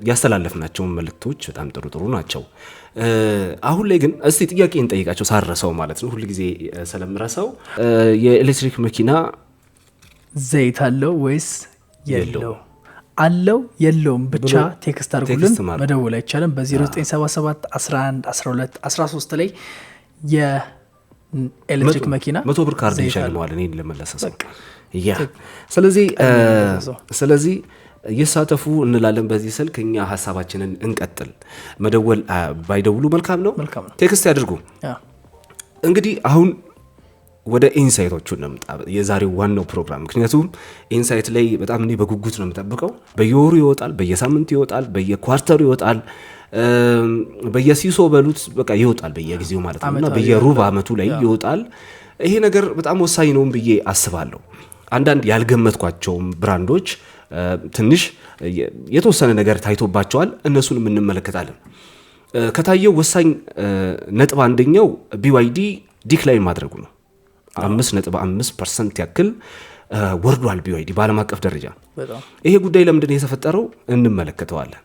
ያስተላለፍናቸው መልእክቶች በጣም ጥሩ ናቸው። አሁን ላይ ግን እስቲ ጥያቄ እንጠይቃቸው ሳረሰው ማለት ነው። ሁሉ ጊዜ ስለምረሳው የኤሌክትሪክ መኪና ዘይት አለው ወይስ የለው? አለው የለውም ብቻ ቴክስት አድርጉልን። መደወል አይቻልም። በ0977 11 12 13 ላይ የኤሌክትሪክ መኪና 100 ብር ካርድ ይሸልመዋል እኔን ለመለሰ ሰው። ስለዚህ ይሳተፉ እንላለን። በዚህ ስልክ እኛ ሐሳባችንን እንቀጥል። መደወል ባይደውሉ መልካም ነው። ቴክስት ያድርጉ። እንግዲህ አሁን ወደ ኢንሳይቶቹ እንምጣ። የዛሬው ዋናው ፕሮግራም ምክንያቱም ኢንሳይት ላይ በጣም እኔ በጉጉት ነው የምጠብቀው። በየወሩ ይወጣል፣ በየሳምንቱ ይወጣል፣ በየኳርተሩ ይወጣል፣ በየሲሶ በሉት በቃ ይወጣል በየጊዜው ማለት ነውና በየሩብ ዓመቱ ላይ ይወጣል። ይሄ ነገር በጣም ወሳኝ ነው ብዬ አስባለሁ። አንዳንድ ያልገመትኳቸውም ብራንዶች ትንሽ የተወሰነ ነገር ታይቶባቸዋል። እነሱንም እንመለከታለን። ከታየው ወሳኝ ነጥብ አንደኛው BYD ዲክላይን ማድረጉ ነው። 5.5% ያክል ወርዷል BYD በዓለም አቀፍ ደረጃ። ይሄ ጉዳይ ለምንድን ነው የተፈጠረው እንመለከተዋለን።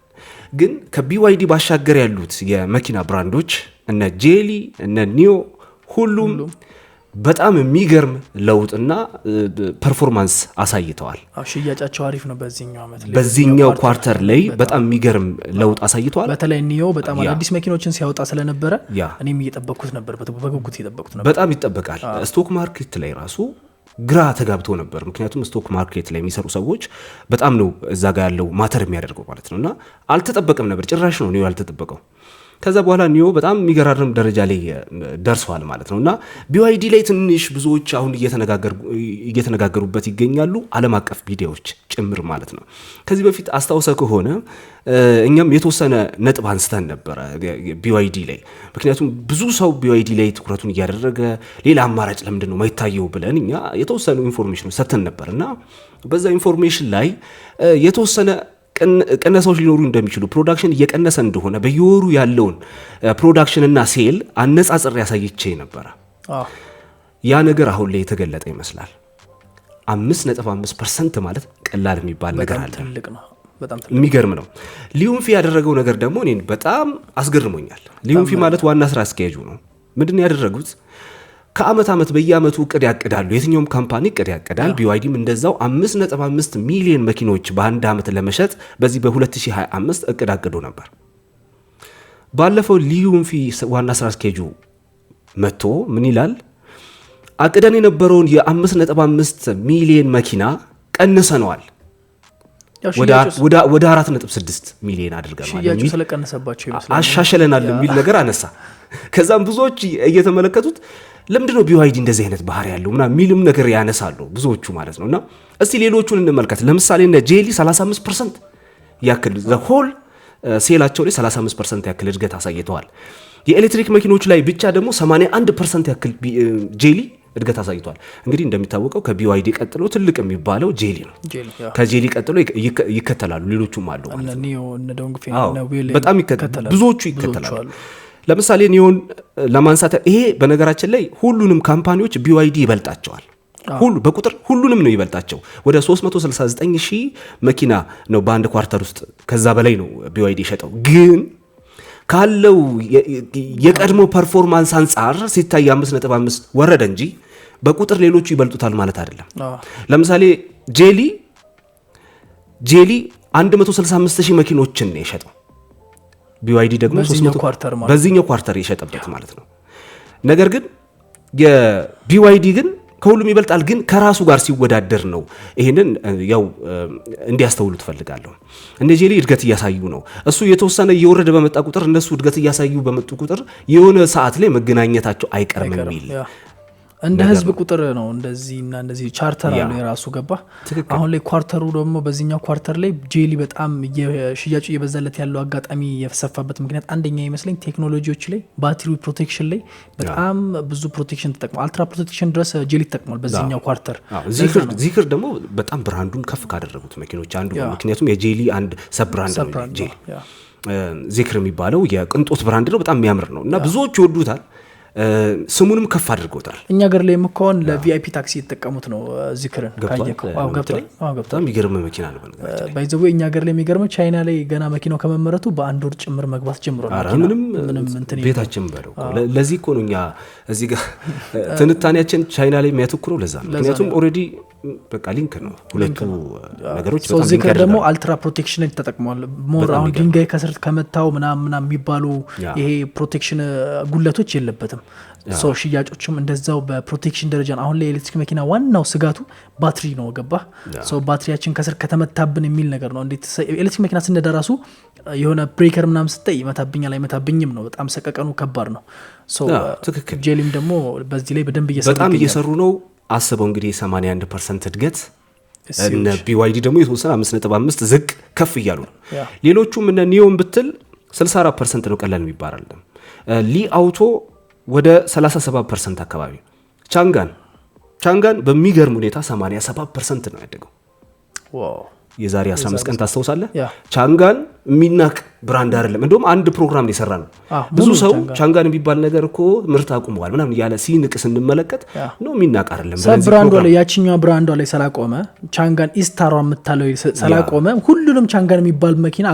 ግን ከBYD ባሻገር ያሉት የመኪና ብራንዶች እነ ጄሊ እነ ኒዮ ሁሉም በጣም የሚገርም ለውጥና ፐርፎርማንስ አሳይተዋል። ሽያጫቸው አሪፍ ነው። በዚህኛው ኳርተር ላይ በጣም የሚገርም ለውጥ አሳይተዋል። በተለይ ኒዮ በጣም አዲስ መኪኖችን ሲያወጣ ስለነበረ እኔም እየጠበቅኩት ነበር፣ በጉጉት እየጠበቅኩት ነበር። በጣም ይጠበቃል። ስቶክ ማርኬት ላይ ራሱ ግራ ተጋብቶ ነበር። ምክንያቱም ስቶክ ማርኬት ላይ የሚሰሩ ሰዎች በጣም ነው እዛ ጋር ያለው ማተር የሚያደርገው ማለት ነውና አልተጠበቀም ነበር። ጭራሽ ነው ኒዮ ያልተጠበቀው። ከዛ በኋላ ኒዮ በጣም የሚገራርም ደረጃ ላይ ደርሷል ማለት ነውና BYD ላይ ትንሽ ብዙዎች አሁን እየተነጋገሩበት ይገኛሉ፣ ዓለም አቀፍ ሚዲያዎች ጭምር ማለት ነው። ከዚህ በፊት አስታውሰ ከሆነ እኛም የተወሰነ ነጥብ አንስተን ነበረ BYD ላይ። ምክንያቱም ብዙ ሰው BYD ላይ ትኩረቱን እያደረገ ሌላ አማራጭ ለምንድን ነው ማይታየው ብለን እኛ የተወሰኑ ኢንፎርሜሽን ሰጥተን ነበርና በዛ ኢንፎርሜሽን ላይ የተወሰነ ቀነሳዎች ሊኖሩ እንደሚችሉ ፕሮዳክሽን እየቀነሰ እንደሆነ በየወሩ ያለውን ፕሮዳክሽንና ሴል አነጻጽር ያሳይቼ ነበረ። ያ ነገር አሁን ላይ የተገለጠ ይመስላል። 5.5% ማለት ቀላል የሚባል ነገር አለ። የሚገርም ነው። ሊዩንፊ ያደረገው ነገር ደግሞ እኔን በጣም አስገርሞኛል። ሊዩንፊ ማለት ዋና ስራ አስኪያጁ ነው። ምንድን ያደረጉት ከአመት ዓመት በየአመቱ እቅድ ያቅዳሉ። የትኛውም ካምፓኒ እቅድ ያቅዳል። BYDም እንደዛው 5.5 ሚሊዮን መኪኖች በአንድ አመት ለመሸጥ በዚህ በ2025 እቅድ አቅዶ ነበር። ባለፈው ሊዩንፊ ዋና ስራ አስኪያጁ መጥቶ ምን ይላል? አቅደን የነበረውን የ5.5 ሚሊዮን መኪና ቀንሰነዋል፣ ወደ 4.6 ሚሊዮን አድርገናል፣ አሻሽለናል የሚል ነገር አነሳ። ከዛም ብዙዎች እየተመለከቱት ለምንድነው BYD እንደዚህ አይነት ባህሪ ያለው ምናምን ሚልም ነገር ያነሳሉ ብዙዎቹ ማለት ነውና እስቲ ሌሎቹን እንመልከት። ለምሳሌ እነ ጄሊ 35% ያክል ዘሆል ሴላቸው ላይ 35% ያክል እድገት አሳይተዋል። የኤሌክትሪክ መኪኖች ላይ ብቻ ደግሞ 81% ያክል ጄሊ እድገት አሳይቷል። እንግዲህ እንደሚታወቀው ከBYD ቀጥሎ ትልቅ የሚባለው ጄሊ ነው። ከጄሊ ቀጥሎ ይከተላሉ ሌሎቹም አሉ ማለት ነው። በጣም ይከተላሉ፣ ብዙዎቹ ይከተላሉ። ለምሳሌ ኒዮን ለማንሳት ይሄ በነገራችን ላይ ሁሉንም ካምፓኒዎች BYD ይበልጣቸዋል። በቁጥር ሁሉንም ነው ይበልጣቸው። ወደ 369,000 መኪና ነው በአንድ ኳርተር ውስጥ፣ ከዛ በላይ ነው BYD ሸጠው። ግን ካለው የቀድሞ ፐርፎርማንስ አንጻር ሲታይ 5.5 ወረደ እንጂ በቁጥር ሌሎቹ ይበልጡታል ማለት አይደለም። ለምሳሌ ጄሊ 165,000 መኪኖችን ነው የሸጠው። BYD ደግሞ በዚህኛው ኳርተር የሸጠበት ማለት ነው። ነገር ግን የBYD ግን ከሁሉም ይበልጣል። ግን ከራሱ ጋር ሲወዳደር ነው። ይሄንን ያው እንዲያስተውሉ ትፈልጋለሁ። እነ ጄሊ እድገት እያሳዩ ነው። እሱ የተወሰነ እየወረደ በመጣ ቁጥር እነሱ እድገት እያሳዩ በመጡ ቁጥር የሆነ ሰዓት ላይ መገናኘታቸው አይቀርም የሚል እንደ ህዝብ ቁጥር ነው። እንደዚህና እንደዚህ ቻርተር አለ የራሱ ገባ። አሁን ላይ ኳርተሩ ደግሞ በዚህኛው ኳርተር ላይ ጄሊ በጣም ሽያጩ እየበዛለት ያለው አጋጣሚ የፈሰፋበት ምክንያት አንደኛ ይመስለኝ ቴክኖሎጂዎች ላይ ባትሪ ፕሮቴክሽን ላይ በጣም ብዙ ፕሮቴክሽን ተጠቅሟል። አልትራ ፕሮቴክሽን ድረስ ጄሊ ተጠቅሟል በዚህኛው ኳርተር። ዚክር ደግሞ በጣም ብራንዱን ከፍ ካደረጉት መኪኖች አንዱ ነው። ምክንያቱም የጄሊ አንድ ሰብ ብራንድ ነው። ጄሊ ዚክር የሚባለው የቅንጦት ብራንድ ነው። በጣም የሚያምር ነው እና ብዙዎች ይወዱታል። ስሙንም ከፍ አድርጎታል። እኛ ሀገር ላይ ምኮን ለቪአይፒ ታክሲ የተጠቀሙት ነው ዚክርን ካየከው። በጣም የሚገርም መኪና ነው። ባይዘው እኛ ሀገር ላይ የሚገርመው ቻይና ላይ ገና መኪናው ከመመረቱ በአንድ ወር ጭምር መግባት ጀምሮ ነው። ምንም ቤታችን በለው። ለዚህ እኮ ነው እኛ እዚህ ጋር ትንታኔያችን ቻይና ላይ የሚያተኩረው ለዛ ነው። ምክንያቱም ኦልሬዲ በቃ ሊንክ ነው ሁለቱ ነገሮች። በጣም ዚክር ደግሞ አልትራ ፕሮቴክሽን ተጠቅመዋል። ሞር አሁን ድንጋይ ከስር ከመታው ምናምን የሚባሉ ይሄ ፕሮቴክሽን ጉለቶች የለበትም። ሰው ሽያጮችም እንደዛው በፕሮቴክሽን ደረጃ አሁን ላይ ኤሌክትሪክ መኪና ዋናው ስጋቱ ባትሪ ነው። ገባ ሰው ባትሪያችን ከስር ከተመታብን የሚል ነገር ነው። እንዴት ኤሌክትሪክ መኪና ስንደራሱ የሆነ ብሬከር ምናምን ስታይ ይመታብኛል አይመታብኝም ነው። በጣም ሰቀቀኑ ከባድ ነው። ትክክል። ጄሊም ደግሞ በዚህ ላይ በደንብ እየሰሩ ነው። አስበው እንግዲህ 81% እድገት እነ BYD ደግሞ የተወሰነ 5.5 ዝቅ ከፍ እያሉ ነው። ሌሎቹም እነ ኒዮን ብትል 64% ነው። ቀላል የሚባል አይደለም። ሊ አውቶ ወደ 37% አካባቢ። ቻንጋን በሚገርም ሁኔታ 87% ነው ያደገው። የዛሬ 15 ቀን ታስታውሳለህ? ቻንጋን የሚናቅ ብራንድ አይደለም። እንደውም አንድ ፕሮግራም ላይ ሰራ ነው። ብዙ ሰው ቻንጋን የሚባል ነገር እኮ ምርት አቁመዋል ምናምን ያለ ሲንቅ ስንመለከት ነው የሚናቅ አይደለም። ሰብ ብራንዷ ላይ ያቺኛው ብራንዷ ላይ ሰላቆመ ቻንጋን ኢስታሯ የምታለው ሰላቆመ ሁሉንም ቻንጋን የሚባል መኪና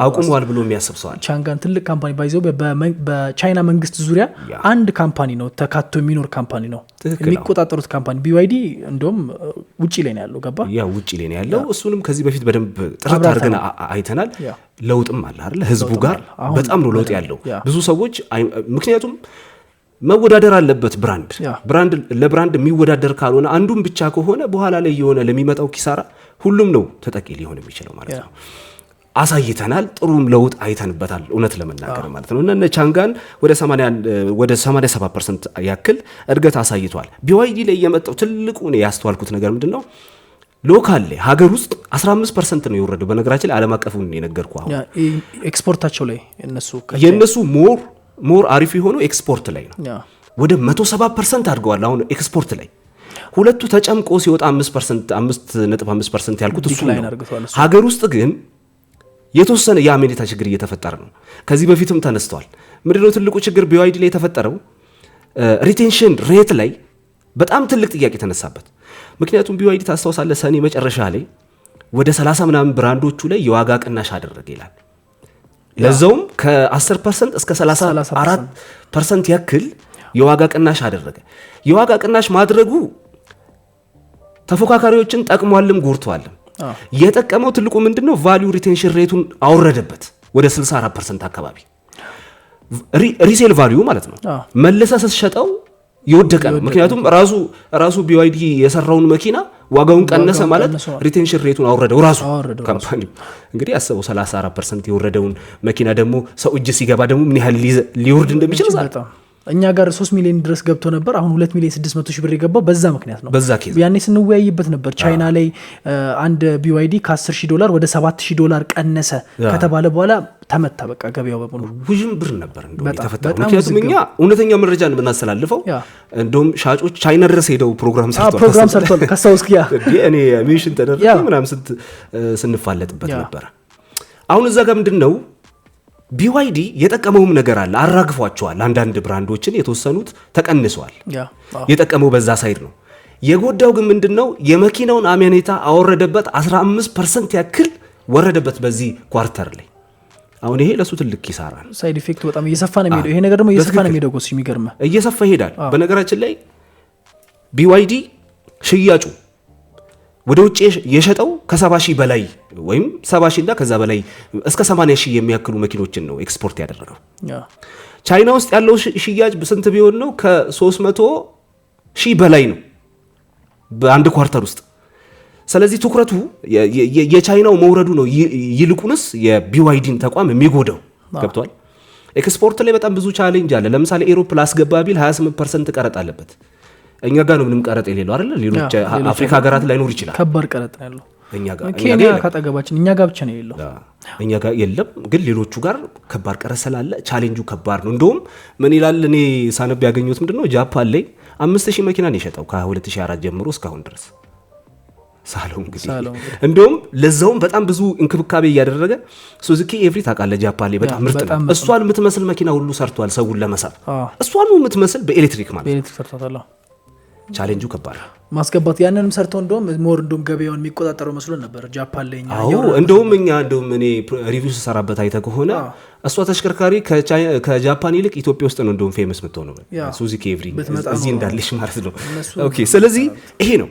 አቁሟል ብሎ የሚያስብ ሰው አለ። ቻንጋን ትልቅ ካምፓኒ ባይዘው በቻይና መንግስት ዙሪያ አንድ ካምፓኒ ነው ተካቶ የሚኖር ካምፓኒ ነው የሚቆጣጠሩት ካምፓኒ። BYD እንደውም ውጪ ላይ ነው ያለው። ገባ ያ ውጪ ላይ ነው ያለው። እሱንም ከዚህ በፊት በደንብ ጥርት አድርገን አይተናል። ለውጥም አለ አይደል? ህዝቡ ጋር በጣም ነው ለውጥ ያለው። ብዙ ሰዎች ምክንያቱም መወዳደር አለበት ብራንድ ለብራንድ የሚወዳደር ካልሆነ አንዱም ብቻ ከሆነ በኋላ ላይ የሆነ ለሚመጣው ኪሳራ ሁሉም ነው ተጠቂ ሊሆን የሚችለው ማለት ነው። አሳይተናል። ጥሩም ለውጥ አይተንበታል እውነት ለመናገር ማለት ነው። እነ ቻንጋን ወደ 87% ያክል እድገት አሳይቷል። BYD ላይ የመጣው ትልቁ ነው ያስተዋልኩት ነገር ምንድነው? ሎካል ላይ ሀገር ውስጥ 15% ነው የወረደው። በነገራችን ላይ ዓለም አቀፉን የነገርኩ አሁን ኤክስፖርታቸው ላይ የነሱ ሞር አሪፍ የሆነው ኤክስፖርት ላይ ነው። ወደ 170% አድርገዋል አሁን ኤክስፖርት ላይ። ሁለቱ ተጨምቆ ሲወጣ 5.5% ያልኩት እሱ ነው። ሀገር ውስጥ ግን የተወሰነ የአሜኒታ ችግር እየተፈጠረ ነው። ከዚህ በፊትም ተነስተዋል። ምንድነው ትልቁ ችግር BYD ላይ የተፈጠረው? ሪቴንሽን ሬት ላይ በጣም ትልቅ ጥያቄ ተነሳበት። ምክንያቱም BYD ታስታውሳለህ ሰኔ መጨረሻ ላይ ወደ 30 ምናምን ብራንዶቹ ላይ የዋጋ ቅናሽ አደረገ ይላል። ለዛውም ከ10% እስከ 34% ያክል የዋጋ ቅናሽ አደረገ። የዋጋ ቅናሽ ማድረጉ ተፎካካሪዎችን ጠቅሟልም ጎርቷልም። የጠቀመው ትልቁ ምንድነው? ቫልዩ ሪቴንሽን ሬቱን አወረደበት ወደ 64% አካባቢ። ሪሴል ቫልዩ ማለት ነው። መልሰህ ስትሸጠው የወደቀ ነው። ምክንያቱም ራሱ BYD የሰራውን መኪና ዋጋውን ቀነሰ ማለት ሪቴንሽን ሬቱን አወረደው ራሱ ካምፓኒ። እንግዲህ አሰበው 34% የወረደውን መኪና ደግሞ ሰው እጅ ሲገባ ደግሞ ምን ያህል ሊወርድ እንደሚችል ዛሬ እኛ ጋር 3 ሚሊዮን ድረስ ገብቶ ነበር። አሁን 2 ሚሊዮን 600 ሺህ ብር የገባው በዛ ምክንያት ነው። ያኔ ስንወያይበት ነበር። ቻይና ላይ አንድ BYD ከ$10,000 ወደ $7,000 ቀነሰ ከተባለ በኋላ ተመታ። በቃ ገበያው በሙሉ ውዥንብር ነበር እንደው የተፈጠረው። ምክንያቱም እኛ እውነተኛ መረጃን የምናስተላልፈው እንደውም ሻጮች ቻይና ድረስ ሄደው ፕሮግራም ሰርተዋል። ከሳውስኪያ እኔ ሚሽን ተደረገ ምናምን ስንፋለጥበት ነበር። አሁን እዛ ጋር ምንድነው BYD የጠቀመውም ነገር አለ። አራግፏቸዋል። አንዳንድ ብራንዶችን የተወሰኑት ተቀንሰዋል። የጠቀመው በዛ ሳይድ ነው። የጎዳው ግን ምንድነው? የመኪናውን አሜኔታ አወረደበት። 15% ያክል ወረደበት በዚህ ኳርተር ላይ። አሁን ይሄ ለሱ ትልቅ ኪሳራ ነው። ሳይድ ኢፌክቱ በጣም እየሰፋ ነው የሚሄደው። ይሄ ነገር ደግሞ እየሰፋ ነው የሚሄደው። ጎስ የሚገርም እየሰፋ ይሄዳል። በነገራችን ላይ BYD ሽያጩ ወደ ውጭ የሸጠው ከ70,000 በላይ ወይም 70,000 እና ከዛ በላይ እስከ 80,000 የሚያክሉ መኪኖችን ነው ኤክስፖርት ያደረገው። ቻይና ውስጥ ያለው ሽያጭ በስንት ቢሆን ነው? ከ300,000 በላይ ነው በአንድ ኳርተር ውስጥ። ስለዚህ ትኩረቱ የቻይናው መውረዱ ነው ይልቁንስ የBYDን ተቋም የሚጎዳው። ገብቷል? ኤክስፖርት ላይ በጣም ብዙ ቻሌንጅ አለ። ለምሳሌ ኤሮፕ ላስገባ ቢል 28% ቀረጥ አለበት። እኛ ጋር ነው ምንም ቀረጥ የሌለው አይደል? ሌሎች አፍሪካ ሀገራት ላይ ኖር ይችላል። ከባድ ቀረጥ ነው ያለው። ኬንያ ካጠገባችን እኛ ጋር ብቻ ነው የሌለው። እኛ ጋር የለም፣ ግን ሌሎቹ ጋር ከባድ ቀረጥ ስላለ ቻሌንጁ ከባድ ነው። እንደውም ምን ይላል እኔ ሳነብ ያገኘሁት ምንድነው ጃፓን ላይ 5,000 መኪና ነው የሸጠው ከ2004 ጀምሮ እስካሁን ድረስ ሳለው እንግዲህ እንደውም ለዛውም በጣም ብዙ እንክብካቤ እያደረገ ሱዙኪ ኤቭሪ ታውቃለህ ጃፓን ላይ በጣም ምርጥ ነው። እሷን የምትመስል መኪና ሁሉ ሰርቷል ሰውን ለመሳብ። እሷን የምትመስል በኤሌክትሪክ ማለት በኤሌክትሪክ ሰርቷታል። ቻሌንጁ ከባድ ማስገባት ያንንም ሰርተው እንደውም ሞር እንደውም ገበያውን የሚቆጣጠረው መስሎን ነበር ጃፓን ላይ። እንደውም እኔ ሪቪው ስሰራበት አይተህ ከሆነ እሷ ተሽከርካሪ ከጃፓን ይልቅ ኢትዮጵያ ውስጥ ነው እንደውም ፌመስ የምትሆነው ሱዙኪ ኤቭሪ እዚህ እንዳለሽ ማለት ነው። ኦኬ ስለዚህ ይሄ ነው